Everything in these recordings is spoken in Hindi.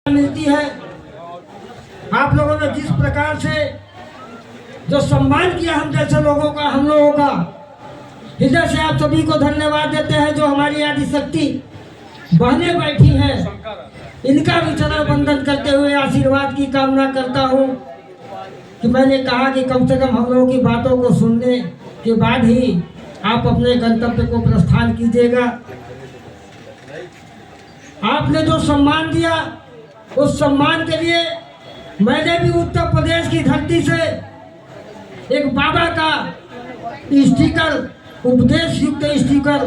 मिलती है। आप लोगों ने जिस प्रकार से जो सम्मान किया हम जैसे लोगों का, हम लोगों का हृदय से आप सभी को धन्यवाद देते हैं। जो हमारी आदिशक्ति बहनें बैठी हैं, इनका भी चरण वंदन करते हुए आशीर्वाद की कामना करता हूँ कि मैंने कहा कि कम से कम हम लोगों की बातों को सुनने के बाद ही आप अपने गंतव्य को प्रस्थान कीजिएगा। आपने जो सम्मान दिया उस सम्मान के लिए मैंने भी उत्तर प्रदेश की धरती से एक बाबा का स्टिकर, उपदेश युक्त स्टिकर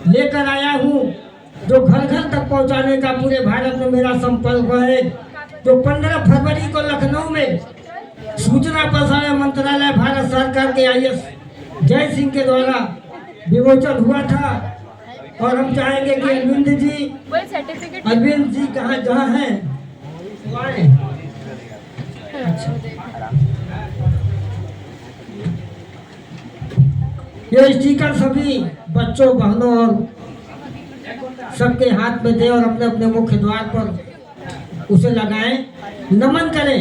लेकर आया हूँ, जो घर घर तक पहुँचाने का पूरे भारत में मेरा संकल्प है। जो 15 फरवरी को लखनऊ में सूचना प्रसारण मंत्रालय भारत सरकार के IAS जय सिंह के द्वारा विमोचन हुआ था। और हम चाहेंगे कि अरविंद जी कहाँ जहाँ हैं अच्छा। ये स्टिकर सभी बच्चों, बहनों और सबके हाथ में दें और अपने अपने मुख्य द्वार पर उसे लगाएं, नमन करें।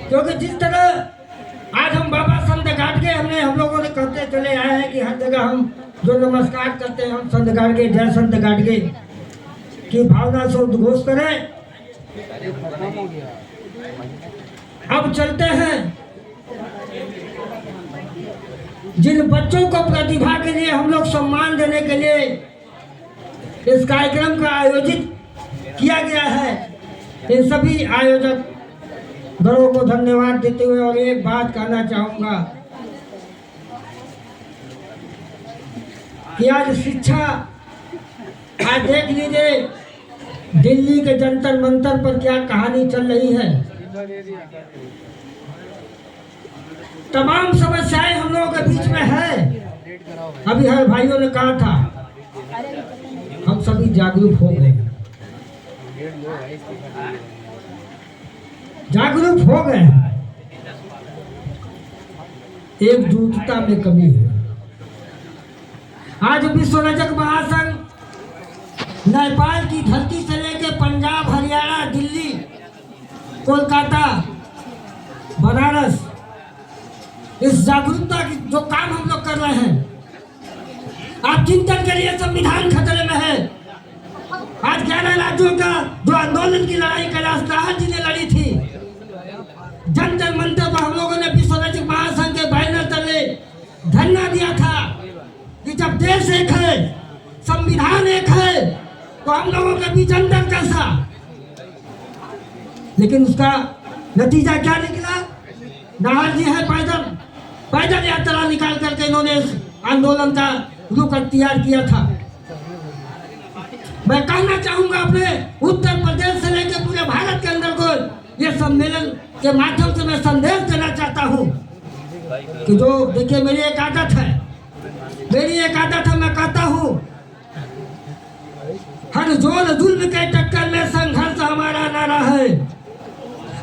क्योंकि जिस तरह आज हम बाबा संत गाडगे हम लोगों ने कहते चले आए हैं कि हर जगह हम जो नमस्कार करते हैं, हम संत गाडगे, जय संत गाडगे की भावना से उद्घोष करें। अब चलते हैं जिन बच्चों को प्रतिभा के लिए हम लोग सम्मान देने के लिए इस कार्यक्रम का आयोजित किया गया है, इन सभी आयोजक गणों को धन्यवाद देते हुए और एक बात कहना चाहूंगा कि आज शिक्षा, आज देख लीजिए दिल्ली के जंतर मंतर पर क्या कहानी चल रही है। तमाम समस्याएं हम लोगों के बीच में है। अभी हर भाइयों ने कहा था हम सभी जागरूक हो गए, जागरूक हो गए। एकजुटता में कमी है। आज विश्व रजक महासंघ नेपाल की धरती से लेकर पंजाब, हरियाणा, दिल्ली, कोलकाता, बनारस, इस जागरूकता की जो काम हम लोग कर रहे हैं, आप चिंतन करिए, संविधान खतरे में है। आज 11 राज्यों का जो आंदोलन की लड़ाई कैलाश नाहर जी ने लड़ी थी, जंतर मंतर पर हम लोगों ने विश्व रजक महासंघ के बैनर तले धरना दिया था कि जब देश एक है, संविधान एक है, तो हम लोगों के बीच अंतर कैसा। लेकिन उसका नतीजा क्या निकला? नाहर जी है पैदल यात्रा निकाल करके इन्होंने इस आंदोलन का रुख अख्तियार किया था। मैं कहना चाहूंगा अपने उत्तर प्रदेश से लेकर पूरे भारत के अंदर को ये सम्मेलन के माध्यम से मैं संदेश देना चाहता हूँ कि जो देखिए मेरी एक आदत है, मैं कहता हूँ हर जोर जुल्म के टक्कर में संघर्ष हमारा नारा है,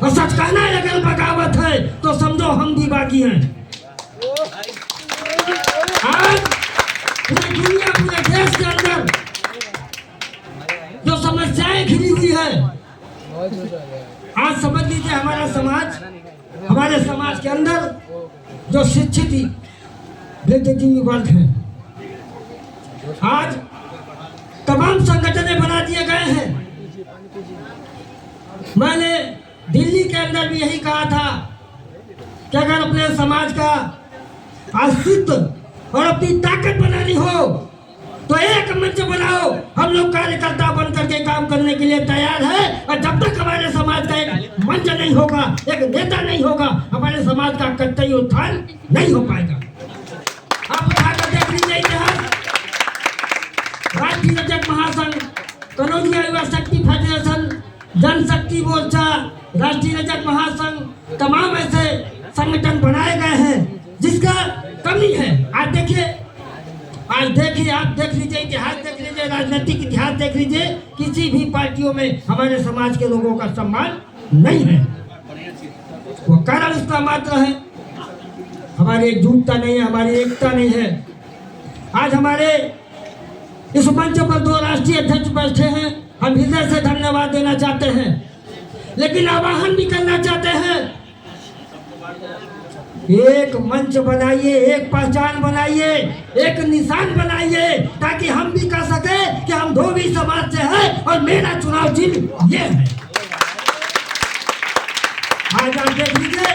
और सच कहना अगर बगावत है तो समझो हम भी बाकी हैं। आज पूरी दुनिया, पूरे देश के अंदर जो समस्याएं घिरी हुई है, आज समझ लीजिए हमारे समाज के अंदर जो शिक्षित बुद्धिजीवी वर्ग है, आज तमाम संगठनें बना दिए गए हैं। मैंने दिल्ली के अंदर भी यही कहा था कि अगर अपने समाज का अस्तित्व और अपनी ताकत बनानी हो तो एक मंच बनाओ। हम लोग कार्यकर्ता बन करके काम करने के लिए तैयार है, और जब तक हमारे समाज का एक मंच नहीं होगा, एक नेता नहीं होगा, हमारे समाज का कतई उत्थान नहीं हो पाएगा। आप उठाकर देख लीजिए इतिहास। राष्ट्रीय रजक महासंघ, कनौजिया युवा शक्ति फेडरेशन, जनशक्ति मोर्चा, राष्ट्रीय रजक महासंघ, तमाम ऐसे संगठन बनाए गए हैं जिसका कमी है। आज देखिए, आप देख लीजिए, इतिहास देख लीजिए, राजनीतिक इतिहास देख लीजिए, किसी भी पार्टियों में हमारे समाज के लोगों का सम्मान नहीं है। वो कारण इसका मात्र है हमारी एकजुटता नहीं है, हमारी एकता नहीं है। आज हमारे इस मंच पर 2 राष्ट्रीय अध्यक्ष बैठे हैं, हम हृदय से धन्यवाद देना चाहते हैं, लेकिन आह्वान भी करना चाहते हैं, एक मंच बनाइए, एक पहचान बनाइए, एक निशान बनाइए, ताकि हम भी कह सके कि हम धोबी समाज से हैं और मेरा चुनाव चिन्ह ये है। आज आप देख लीजिए,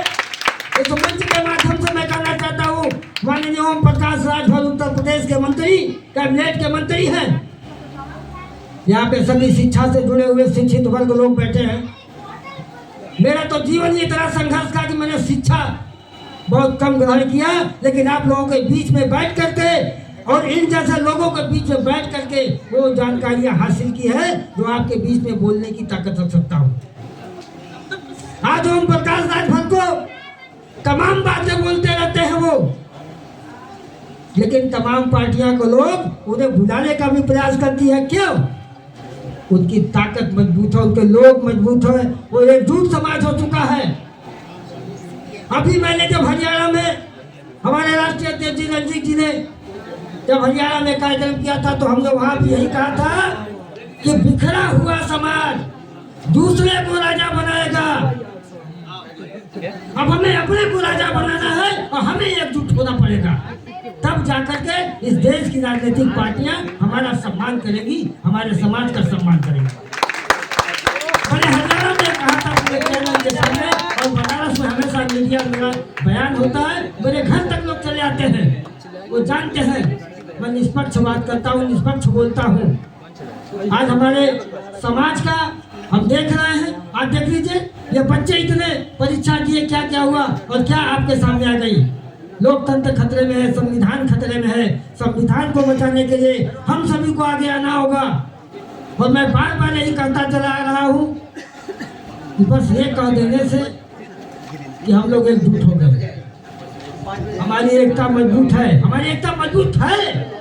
इस मंच के माध्यम से मैं कहना चाहता हूँ, माननीय ओम प्रकाश राजभर उत्तर प्रदेश के मंत्री, कैबिनेट के मंत्री हैं, यहाँ पे सभी शिक्षा से जुड़े हुए शिक्षित वर्ग लोग बैठे हैं। मेरा तो जीवन ही इतना संघर्ष का कि मैंने शिक्षा बहुत कम ग्रहण किया, लेकिन आप लोगों के बीच में बैठ करके और इन जैसे लोगों के बीच में बैठ करके वो जानकारियां हासिल की है जो आपके बीच में बोलने की ताकत रख सकता हूँ। आज ओम प्रकाश राजभर को तमाम बातें बोलते रहते हैं वो, लेकिन तमाम पार्टियां को लोग उन्हें भुलाने का भी प्रयास करती है। क्यों? उनकी ताकत मजबूत है, उनके लोग मजबूत है, वो एकजुट समाज हो चुका है। अभी मैंने जब हरियाणा में हमारे राष्ट्रीय अध्यक्ष जी रणजीत जी ने जब हरियाणा में कार्यक्रम किया था, तो हमने वहां भी यही कहा था कि बिखरा हुआ समाज दूसरे को राजा बनाएगा। अब हमें अपने को राजा बनाना है और हमें एकजुट होना पड़ेगा, तब जाकर के इस देश की राजनीतिक पार्टियां हमारा सम्मान करेगी, हमारे समाज का सम्मान करेगी। मैंने हरियाणा में कहा था पूरे चैनल के सामने, और बनारस में हमेशा मीडिया मेरा बयान होता है, मेरे घर तक लोग चले आते हैं, वो जानते हैं मैं निष्पक्ष बात करता हूँ, निष्पक्ष बोलता हूँ। आज हमारे समाज का हम देख रहे हैं, आज देख लीजिए, ये बच्चे इतने परीक्षा दिए, क्या क्या हुआ और क्या आपके सामने आ गई। लोकतंत्र खतरे में है, संविधान खतरे में है। संविधान को बचाने के लिए हम सभी को आगे आना होगा, और मैं बार बार यही कहता चला आ रहा हूँ कि बस ये कह देने से कि हम लोग एकजुट हो गए, हमारी एकता मजबूत है, हमारी एकता मजबूत है,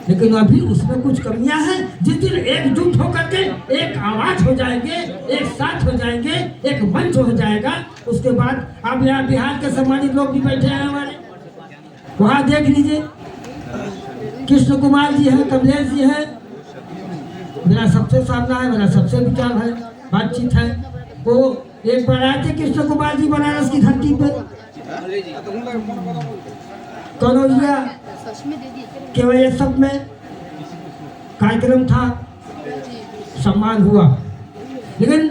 लेकिन अभी उसमें कुछ कमियां हैं। जिस दिन एकजुट होकर के एक आवाज हो जाएंगे, एक साथ हो जाएंगे, एक मंच हो जाएगा, उसके बाद आप यहाँ बिहार के सम्मानित लोग भी बैठे हैं हमारे, वहाँ देख लीजिए, कृष्ण कुमार जी हैं, कमलेश जी हैं, मेरा सबसे सामना है, मेरा सबसे विचार है, बातचीत है। वो एक बार आए थे कृष्ण कुमार जी बनारस की धरती पे, कनौजिया केवल सब में कार्यक्रम था, सम्मान हुआ। लेकिन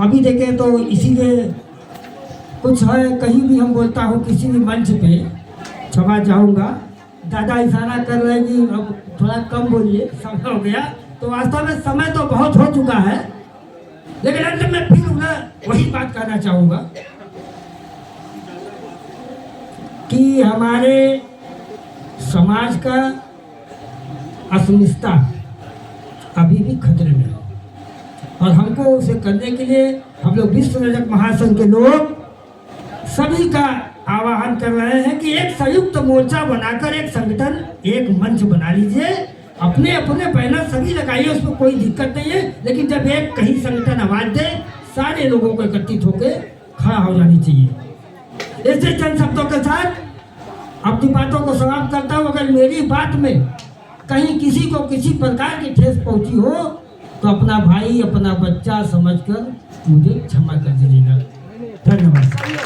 अभी देखें तो इसीलिए कुछ है, कहीं भी हम बोलता हूँ किसी भी मंच पे, क्षमा चाहूँगा, दादा इशारा कर रहे हैं कि अब थोड़ा कम बोलिए, समय हो गया। तो वास्तव में समय तो बहुत हो चुका है, लेकिन अंत में फिर उन्हें वही बात कहना चाहूँगा कि हमारे समाज का अस्मिता अभी भी खतरे में है, और हमको उसे करने के लिए हम लोग विश्व रजक महासंघ के लोग सभी का आह्वान कर रहे हैं कि एक संयुक्त मोर्चा बनाकर एक संगठन, एक मंच बना लीजिए, अपने अपने बैनर सभी लगाइए, उसमें कोई दिक्कत नहीं है, लेकिन जब एक कहीं संगठन आवाज दे, सारे लोगों को एकत्रित होकर खड़ा हो जानी चाहिए। ऐसे चंद शब्दों के साथ अपनी बातों को समाप्त करता हूँ। अगर मेरी बात में कहीं किसी को किसी प्रकार की ठेस पहुंची हो तो अपना भाई, अपना बच्चा समझकर मुझे क्षमा कर दीजिएगा। धन्यवाद।